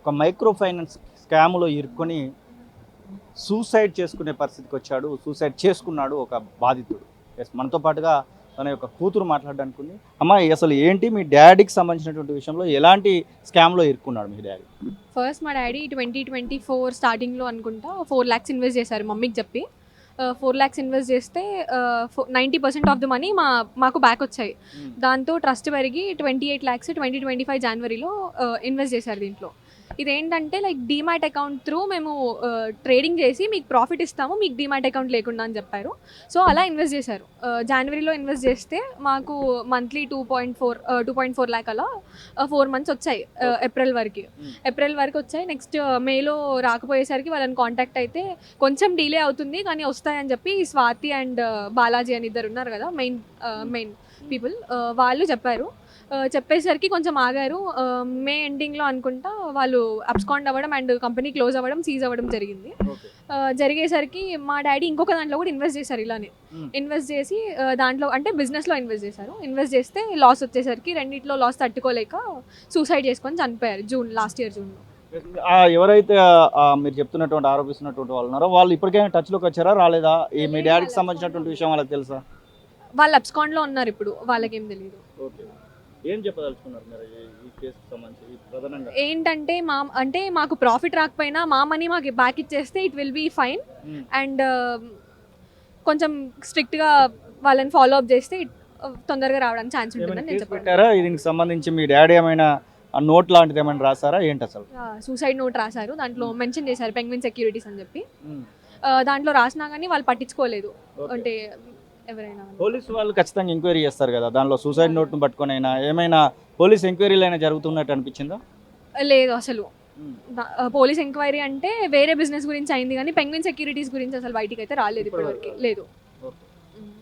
ఒక micro finance స్కామ్లో ఇరుక్కొని సూసైడ్ చేసుకునే పరిస్థితికి వచ్చాడు. సూసైడ్ చేసుకున్నాడు ఒక బాధితుడు. ఎస్, మనతో పాటుగా తన యొక్క కూతురు మాట్లాడడానికి ఉంది. అమ్మ, అసలు ఏంటి మీ డాడీకి సంబంధించినటువంటి విషయంలో ఎలాంటి స్కామ్లో ఇరుక్కున్నాడు మీ డాడీ? ఫస్ట్ మా డాడీ 2024 స్టార్టింగ్లో అనుకుంటా 4 lakhs ఇన్వెస్ట్ చేశారు మమ్మీకి చెప్పి. 4 lakhs ఇన్వెస్ట్ చేస్తే 90% ఆఫ్ ద మనీ మాకు బ్యాక్ వచ్చాయి. దాంతో ట్రస్ట్ పెరిగి 28 lakhs 2025 జనవరిలో ఇన్వెస్ట్ చేశారు దీంట్లో. ఇదేంటంటే లైక్ డీమ్యాట్ అకౌంట్ త్రూ మేము ట్రేడింగ్ చేసి మీకు ప్రాఫిట్ ఇస్తాము, మీకు డీమ్యాట్ అకౌంట్ లేకుండా అని చెప్పారు. సో అలా ఇన్వెస్ట్ చేశారు. జనవరిలో ఇన్వెస్ట్ చేస్తే మాకు మంత్లీ 2.4 lakh అలా 4 months వచ్చాయి. ఏప్రిల్ వరకు వచ్చాయి. నెక్స్ట్ మేలో రాకపోయేసరికి వాళ్ళని కాంటాక్ట్ అయితే కొంచెం డిలే అవుతుంది కానీ వస్తాయని చెప్పి స్వాతి అండ్ బాలాజీ అని ఇద్దరు ఉన్నారు కదా మెయిన్ పీపుల్, వాళ్ళు చెప్పారు. చెప్పేసరికి కొంచెం ఆగారు. మే ఎండింగ్లో అనుకుంటా వాళ్ళు అబ్స్కాండ్ అవ్వడం అండ్ కంపెనీ క్లోజ్ అవ్వడం, సీజ్ అవ్వడం జరిగింది. జరిగేసరికి మా డాడీ ఇంకొక దాంట్లో కూడా ఇన్వెస్ట్ చేశారు. ఇలానే ఇన్వెస్ట్ చేసి దాంట్లో అంటే బిజినెస్లో ఇన్వెస్ట్ చేశారు. ఇన్వెస్ట్ చేస్తే లాస్ వచ్చేసరికి రెండిట్లో లాస్ తట్టుకోలేక సూసైడ్ చేసుకొని చనిపోయారు లాస్ట్ ఇయర్ జూన్లో. ఎవరైతే మీరు చెప్తున్నటువంటి ఆరోపిస్తున్నటువంటి వాళ్ళు ఉన్నారో వాళ్ళు ఇప్పటికైనా టచ్లోకి వచ్చారా, రాలేదా? ఈ మీ డాడీకి సంబంధించినటువంటి విషయం వాళ్ళకి తెలుసా? వాళ్ళు అబ్స్కాండ్లో ఉన్నారు ఇప్పుడు, వాళ్ళకేం తెలియదు. ఏం చెప్పదలుచుకున్నారు మీరు ఈ కేసుకి సంబంధించి ప్రధానంగా? ఏంటంటే మాకు ప్రాఫిట్ రాకపోయినా మా మనీ మాకు బ్యాక్ ఇచ్చేస్తే it will be fine. And కొంచెం స్ట్రిక్ట్గా వాళ్ళని ఫాలో అప్ చేస్తే తొందరగా రావడానికి ఛాన్స్ ఉంటుందని నేను చెప్పాను. దీనికి సంబంధించి మీ డాడీ ఏమైనా నోట్ లాంటిది ఏమైనా రాసారా ఏంటి అసలు? సూసైడ్ నోట్ రాశారు. దాంట్లో మెన్షన్ చేశారు పెంగ్విన్ సెక్యూరిటీస్ అని చెప్పి. దాంట్లో రాసినా కానీ వాళ్ళు పట్టించుకోలేదు. అంటే ఎవరైనా పోలీసు వాళ్ళు ఖచ్చితంగా ఎంక్వైరీ చేస్తారు కదా, దానిలో సూసైడ్ నోట్ను పట్టుకొని అయినా ఏమైనా పోలీస్ ఎంక్వైరీలు అయినా జరుగుతున్నట్టు అనిపించిందా? లేదు అసలు. పోలీస్ ఎంక్వైరీ అంటే వేరే బిజినెస్ గురించి అయింది కానీ పెంగ్విన్ సెక్యూరిటీస్ గురించి అసలు బయటికి అయితే రాలేదు ఇప్పటివరకు. లేదు.